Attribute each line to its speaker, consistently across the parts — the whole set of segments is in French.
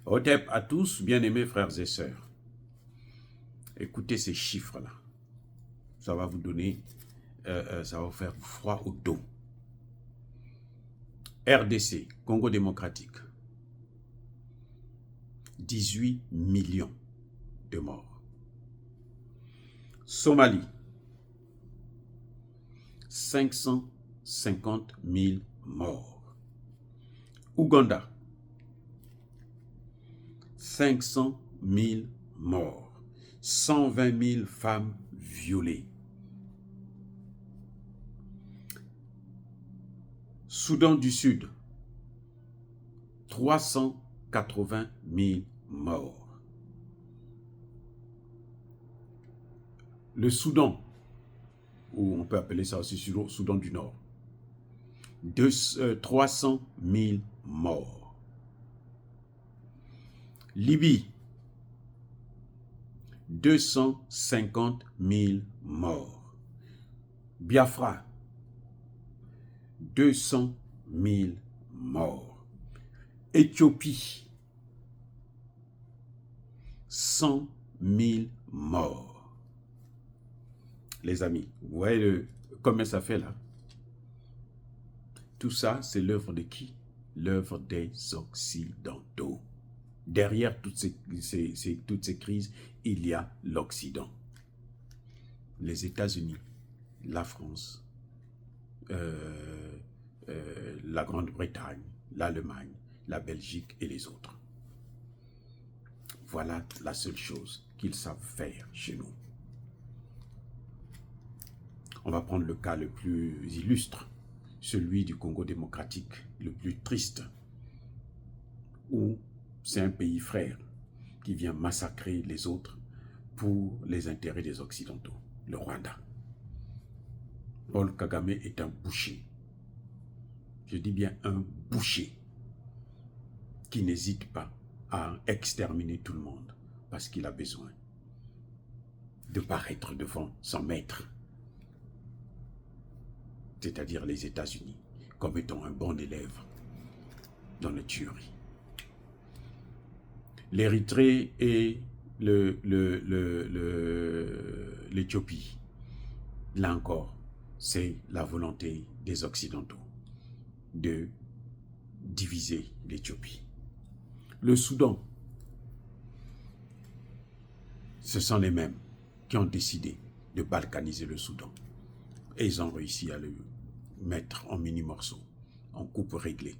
Speaker 1: Hotep à tous, bien-aimés frères et sœurs. Écoutez ces chiffres-là. Ça va vous donner, ça va vous faire froid au dos. RDC, Congo démocratique, 18 millions de morts. Somalie, 550 000 morts. Ouganda, 500 000 morts. 120 000 femmes violées. Soudan du Sud, 380 000 morts. Le Soudan, ou on peut appeler ça aussi Soudan du Nord, 300 000 morts. Libye, 250 000 morts. Biafra, 200 000 morts. Éthiopie, 100 000 morts. Les amis, vous voyez combien ça fait là? Tout ça, c'est l'œuvre de qui? L'œuvre des Occidentaux. Derrière toutes ces crises, il y a l'Occident. Les États-Unis, la France, la Grande-Bretagne, l'Allemagne, la Belgique et les autres. Voilà la seule chose qu'ils savent faire chez nous. On va prendre le cas le plus illustre, celui du Congo démocratique, le plus triste, où c'est un pays frère qui vient massacrer les autres pour les intérêts des Occidentaux, le Rwanda. Paul Kagame est un boucher. Je dis bien un boucher qui n'hésite pas à exterminer tout le monde parce qu'il a besoin de paraître devant son maître, c'est-à-dire les États-Unis, comme étant un bon élève dans la tuerie. L'Érythrée et l'Éthiopie, là encore, c'est la volonté des Occidentaux de diviser l'Éthiopie. Le Soudan, ce sont les mêmes qui ont décidé de balkaniser le Soudan. Et ils ont réussi à le mettre en mini-morceaux, en coupe réglée.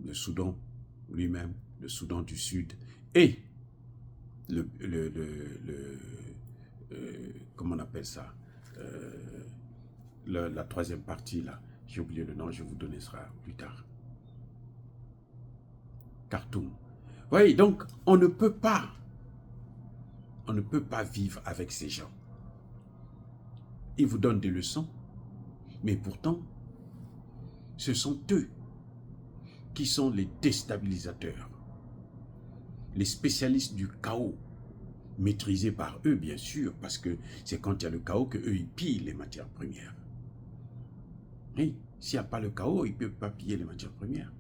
Speaker 1: Le Soudan lui-même, le Soudan du Sud et comment on appelle ça, la troisième partie là, j'ai oublié le nom, je vais vous donner ça plus tard. Khartoum. Oui, donc on ne peut pas vivre avec ces gens. Ils vous donnent des leçons, mais pourtant, ce sont eux qui sont les déstabilisateurs, les spécialistes du chaos, maîtrisés par eux, bien sûr, parce que c'est quand il y a le chaos qu'eux, ils pillent les matières premières. Oui, s'il n'y a pas le chaos, ils ne peuvent pas piller les matières premières.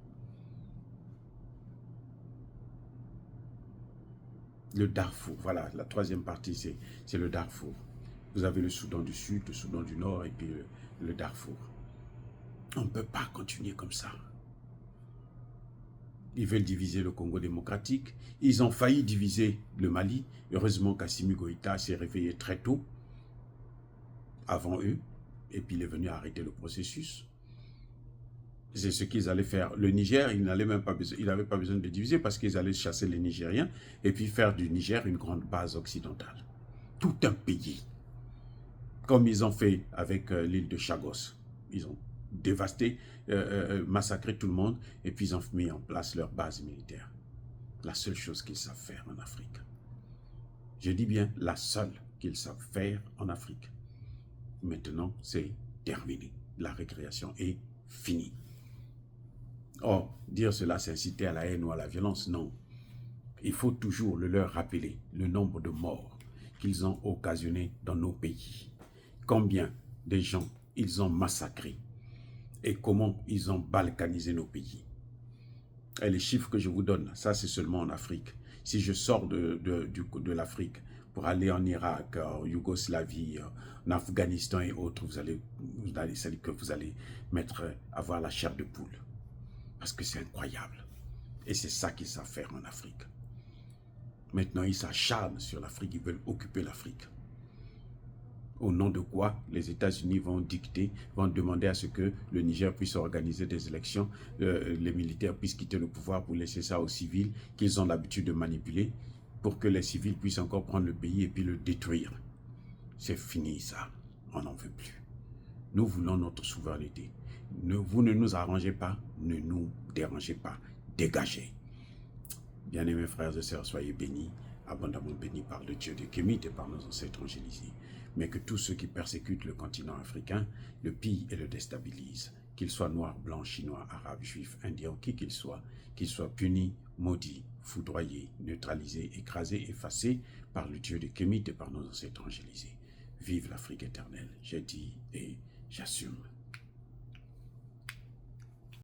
Speaker 1: Le Darfour, voilà, la troisième partie, c'est le Darfour. Vous avez le Soudan du Sud, le Soudan du Nord et puis le Darfour. On ne peut pas continuer comme ça. Ils veulent diviser le Congo démocratique. Ils ont failli diviser le Mali. Heureusement qu'Assimi Goïta s'est réveillé très tôt, avant eux, et puis il est venu arrêter le processus. C'est ce qu'ils allaient faire. Le Niger, il n'avait pas besoin de diviser parce qu'ils allaient chasser les Nigériens et puis faire du Niger une grande base occidentale. Tout un pays. Comme ils ont fait avec l'île de Chagos. Ils ont dévasté, massacré tout le monde et puis ils ont mis en place leur base militaire. La seule chose qu'ils savent faire en Afrique. Je dis bien la seule qu'ils savent faire en Afrique. Maintenant, c'est terminé. La récréation est finie. Or, dire cela, c'est inciter à la haine ou à la violence, non. Il faut toujours leur rappeler le nombre de morts qu'ils ont occasionnés dans nos pays. Combien de gens ils ont massacrés et comment ils ont balkanisé nos pays. Et les chiffres que je vous donne, ça c'est seulement en Afrique. Si je sors de l'Afrique pour aller en Irak, en Yougoslavie, en Afghanistan et autres, c'est que vous allez avoir la chair de poule. Parce que c'est incroyable. Et c'est ça qu'ils savent faire en Afrique. Maintenant, ils s'acharnent sur l'Afrique, ils veulent occuper l'Afrique. Au nom de quoi les États-Unis vont dicter, vont demander à ce que le Niger puisse organiser des élections, les militaires puissent quitter le pouvoir pour laisser ça aux civils qu'ils ont l'habitude de manipuler, pour que les civils puissent encore prendre le pays et puis le détruire. C'est fini ça, on n'en veut plus. Nous voulons notre souveraineté. Vous ne nous arrangez pas, ne nous dérangez pas, dégagez. Bien-aimés frères et sœurs, soyez bénis, abondamment bénis par le Dieu de Kémite et par nos ancêtres angélisés. Mais que tous ceux qui persécutent le continent africain le pillent et le déstabilisent, qu'ils soient noirs, blancs, chinois, arabes, juifs, indiens, qui qu'ils soient punis, maudits, foudroyés, neutralisés, écrasés, effacés par le Dieu de Kémite et par nos ancêtres angélisés. Vive l'Afrique éternelle, j'ai dit et j'assume.